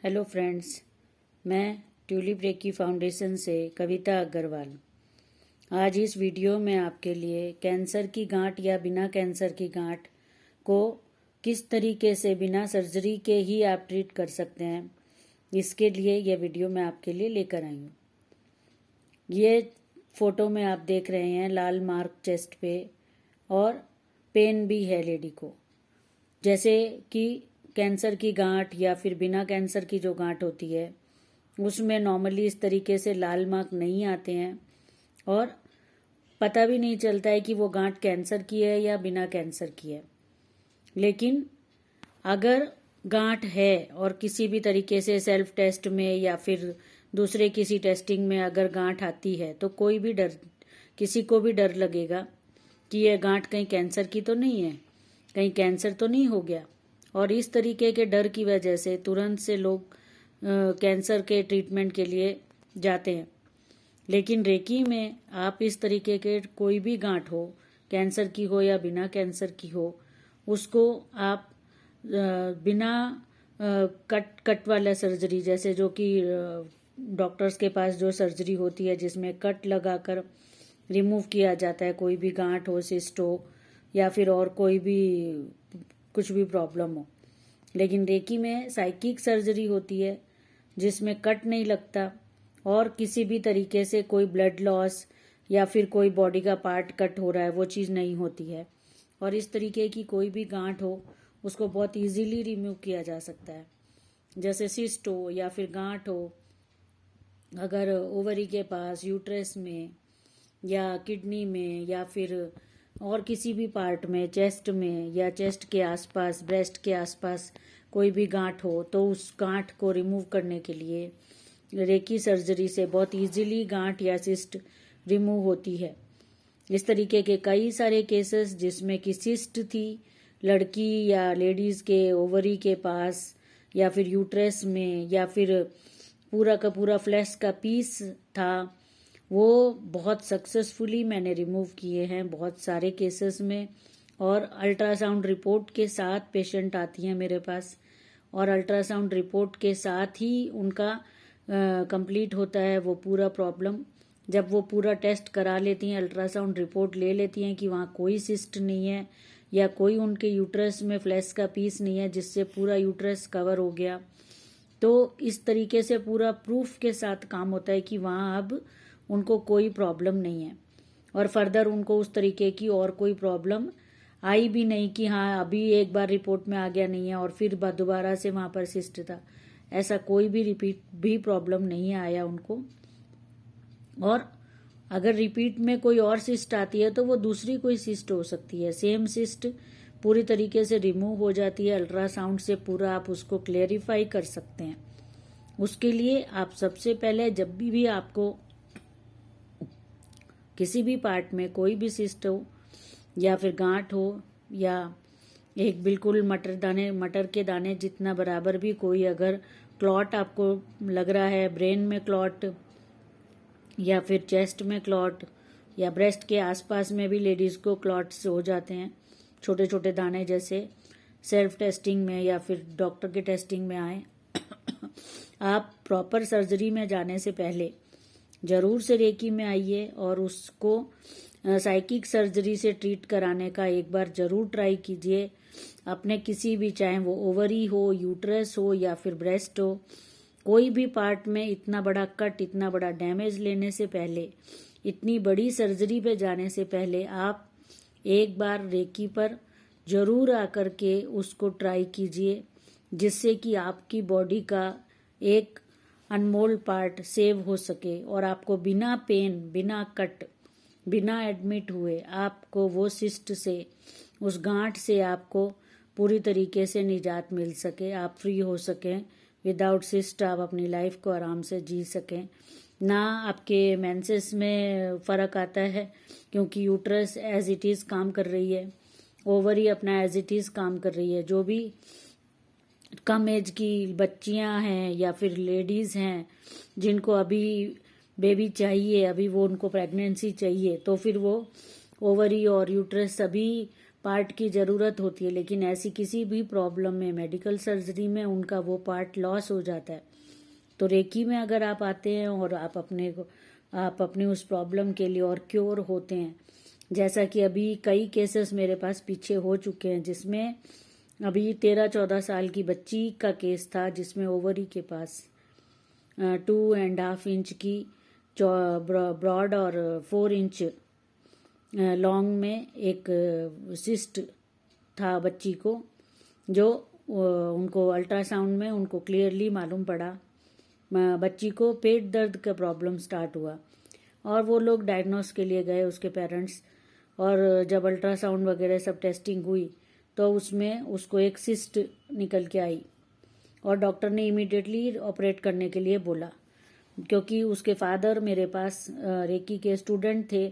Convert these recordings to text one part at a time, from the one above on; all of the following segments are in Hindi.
हेलो फ्रेंड्स, मैं ट्यूलिप रेकी फाउंडेशन से कविता अग्रवाल। आज इस वीडियो में आपके लिए कैंसर की गांठ या बिना कैंसर की गांठ को किस तरीके से बिना सर्जरी के ही आप ट्रीट कर सकते हैं, इसके लिए यह वीडियो मैं आपके लिए लेकर आई हूँ। ये फोटो में आप देख रहे हैं लाल मार्क चेस्ट पे और पेन भी है लेडी को। जैसे कि कैंसर की गांठ या फिर बिना कैंसर की जो गांठ होती है उसमें नॉर्मली इस तरीके से लाल मार्क नहीं आते हैं और पता भी नहीं चलता है कि वो गांठ कैंसर की है या बिना कैंसर की है। लेकिन अगर गांठ है और किसी भी तरीके से सेल्फ टेस्ट में या फिर दूसरे किसी टेस्टिंग में अगर गांठ आती है तो किसी को भी डर लगेगा कि यह गांठ कहीं कैंसर की तो नहीं है, कहीं कैंसर तो नहीं हो गया। और इस तरीके के डर की वजह से तुरंत से लोग कैंसर के ट्रीटमेंट के लिए जाते हैं। लेकिन रेकी में आप इस तरीके के कोई भी गांठ हो, कैंसर की हो या बिना कैंसर की हो, उसको आप बिना कट वाला सर्जरी, जैसे जो कि डॉक्टर्स के पास जो सर्जरी होती है जिसमें कट लगाकर रिमूव किया जाता है, कोई भी गांठ हो, सिस्ट हो या फिर और कोई भी कुछ भी प्रॉब्लम हो। लेकिन रेकी में साइकिक सर्जरी होती है जिसमें कट नहीं लगता और किसी भी तरीके से कोई ब्लड लॉस या फिर कोई बॉडी का पार्ट कट हो रहा है वो चीज़ नहीं होती है। और इस तरीके की कोई भी गांठ हो उसको बहुत इजीली रिमूव किया जा सकता है। जैसे सिस्ट हो या फिर गांठ हो अगर ओवरी के पास, यूट्रस में या किडनी में या फिर और किसी भी पार्ट में, चेस्ट में या चेस्ट के आसपास, ब्रेस्ट के आसपास कोई भी गांठ हो तो उस गांठ को रिमूव करने के लिए रेकी सर्जरी से बहुत इजीली गांठ या सिस्ट रिमूव होती है। इस तरीके के कई सारे केसेस जिसमें कि सिस्ट थी लड़की या लेडीज के ओवरी के पास या फिर यूट्रस में या फिर पूरा का पूरा फ्लैश का पीस था, वो बहुत सक्सेसफुली मैंने रिमूव किए हैं बहुत सारे केसेस में। और अल्ट्रासाउंड रिपोर्ट के साथ पेशेंट आती हैं मेरे पास और अल्ट्रासाउंड रिपोर्ट के साथ ही उनका कंप्लीट होता है वो पूरा प्रॉब्लम। जब वो पूरा टेस्ट करा लेती हैं, अल्ट्रासाउंड रिपोर्ट ले लेती हैं कि वहाँ कोई सिस्ट नहीं है या कोई उनके यूट्रस में फ्लैश का पीस नहीं है जिससे पूरा यूट्रस कवर हो गया, तो इस तरीके से पूरा प्रूफ के साथ काम होता है कि वहाँ अब उनको कोई प्रॉब्लम नहीं है और फर्दर उनको उस तरीके की और कोई प्रॉब्लम आई भी नहीं कि हाँ अभी एक बार रिपोर्ट में आ गया नहीं है और फिर दोबारा से वहाँ पर सिस्ट था। ऐसा कोई भी रिपीट भी प्रॉब्लम नहीं आया उनको। और अगर रिपीट में कोई और सिस्ट आती है तो वो दूसरी कोई सिस्ट हो सकती है, सेम सिस्ट पूरी तरीके से रिमूव हो जाती है। अल्ट्रासाउंड से पूरा आप उसको क्लेरिफाई कर सकते हैं। उसके लिए आप सबसे पहले जब भी आपको किसी भी पार्ट में कोई भी सिस्ट हो या फिर गांठ हो या एक बिल्कुल मटर के दाने जितना बराबर भी कोई अगर क्लॉट आपको लग रहा है, ब्रेन में क्लॉट या फिर चेस्ट में क्लॉट या ब्रेस्ट के आसपास में भी लेडीज़ को क्लॉट्स हो जाते हैं, छोटे छोटे दाने जैसे, सेल्फ टेस्टिंग में या फिर डॉक्टर के टेस्टिंग में आए आप प्रॉपर सर्जरी में जाने से पहले जरूर से रेकी में आइए और उसको साइकिक सर्जरी से ट्रीट कराने का एक बार जरूर ट्राई कीजिए। अपने किसी भी, चाहे वो ओवरी हो, यूट्रस हो या फिर ब्रेस्ट हो, कोई भी पार्ट में इतना बड़ा कट, इतना बड़ा डैमेज लेने से पहले, इतनी बड़ी सर्जरी पे जाने से पहले आप एक बार रेकी पर जरूर आकर के उसको ट्राई कीजिए, जिससे कि आपकी बॉडी का एक अनमोल पार्ट सेव हो सके और आपको बिना पेन, बिना कट, बिना एडमिट हुए आपको वो सिस्ट से, उस गांठ से आपको पूरी तरीके से निजात मिल सके, आप फ्री हो सकें। विदाउट सिस्ट आप अपनी लाइफ को आराम से जी सकें। ना आपके मेंसेस में फ़र्क आता है क्योंकि यूट्रस एज इट इज़ काम कर रही है, ओवरी अपना एज इट इज़ काम कर रही है। जो भी कम एज की बच्चियां हैं या फिर लेडीज़ हैं जिनको अभी बेबी चाहिए, अभी वो उनको प्रेगनेंसी चाहिए, तो फिर वो ओवरी और यूट्रस सभी पार्ट की ज़रूरत होती है, लेकिन ऐसी किसी भी प्रॉब्लम में मेडिकल सर्जरी में उनका वो पार्ट लॉस हो जाता है। तो रेकी में अगर आप आते हैं और आप अपनी उस प्रॉब्लम के लिए और क्योर होते हैं, जैसा कि अभी कई केसेस मेरे पास पीछे हो चुके हैं, जिसमें अभी 13-14 साल की बच्ची का केस था जिसमें ओवरी के पास 2.5 इंच की ब्रॉड और 4 इंच लॉन्ग में एक सिस्ट था बच्ची को, जो उनको अल्ट्रासाउंड में उनको क्लियरली मालूम पड़ा। बच्ची को पेट दर्द का प्रॉब्लम स्टार्ट हुआ और वो लोग डायग्नोस के लिए गए, उसके पेरेंट्स, और जब अल्ट्रासाउंड वगैरह सब टेस्टिंग हुई तो उसमें उसको एक सिस्ट निकल के आई और डॉक्टर ने इमीडिएटली ऑपरेट करने के लिए बोला, क्योंकि उसके फादर मेरे पास रेकी के स्टूडेंट थे।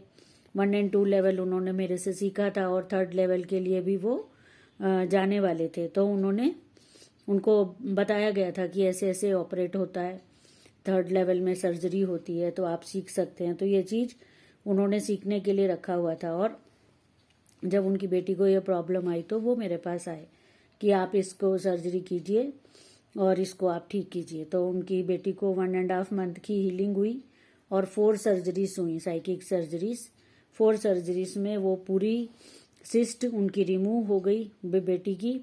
1 और 2 लेवल उन्होंने मेरे से सीखा था और 3rd लेवल के लिए भी वो जाने वाले थे। तो उनको बताया गया था कि ऐसे ऐसे ऑपरेट होता है, 3rd लेवल में सर्जरी होती है, तो आप सीख सकते हैं। तो ये चीज़ उन्होंने सीखने के लिए रखा हुआ था। और जब उनकी बेटी को ये प्रॉब्लम आई तो वो मेरे पास आए कि आप इसको सर्जरी कीजिए और इसको आप ठीक कीजिए। तो उनकी बेटी को 1.5 मंथ की हीलिंग हुई और 4 सर्जरीज हुई, साइकिक सर्जरीज। 4 सर्जरीज में वो पूरी सिस्ट उनकी रिमूव हो गई बेटी की।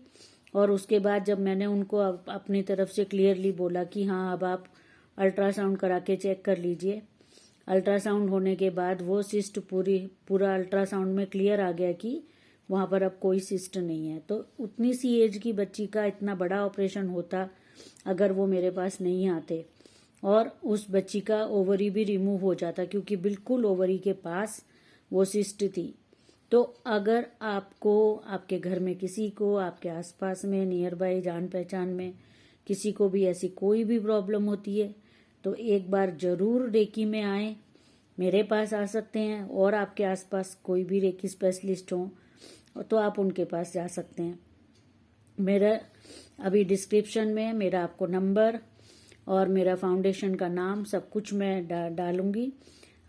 और उसके बाद जब मैंने उनको अपनी तरफ से क्लियरली बोला कि हाँ अब आप अल्ट्रासाउंड करा के चेक कर लीजिए, अल्ट्रासाउंड होने के बाद वो सिस्ट पूरा अल्ट्रासाउंड में क्लियर आ गया कि वहाँ पर अब कोई सिस्ट नहीं है। तो उतनी सी एज की बच्ची का इतना बड़ा ऑपरेशन होता अगर वो मेरे पास नहीं आते, और उस बच्ची का ओवरी भी रिमूव हो जाता, क्योंकि बिल्कुल ओवरी के पास वो सिस्ट थी। तो अगर आपको, आपके घर में किसी को, आपके आसपास में, नियर बाय, जान पहचान में किसी को भी ऐसी कोई भी प्रॉब्लम होती है तो एक बार जरूर रेकी में आए। मेरे पास आ सकते हैं, और आपके आसपास कोई भी रेकी स्पेशलिस्ट हो तो आप उनके पास जा सकते हैं। मेरा अभी डिस्क्रिप्शन में मेरा आपको नंबर और मेरा फाउंडेशन का नाम सब कुछ मैं डालूंगी,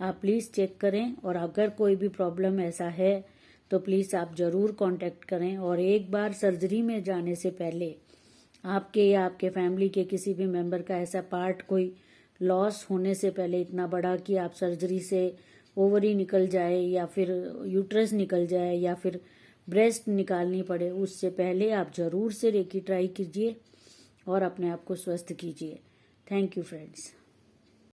आप प्लीज़ चेक करें। और अगर कोई भी प्रॉब्लम ऐसा है तो प्लीज़ आप ज़रूर कांटेक्ट करें। और एक बार सर्जरी में जाने से पहले आपके या आपके फैमिली के किसी भी मेंबर का ऐसा पार्ट कोई लॉस होने से पहले, इतना बड़ा कि आप सर्जरी से ओवरी निकल जाए या फिर यूट्रस निकल जाए या फिर ब्रेस्ट निकालनी पड़े, उससे पहले आप ज़रूर से रेकी ट्राई कीजिए और अपने आप को स्वस्थ कीजिए। Thank you friends.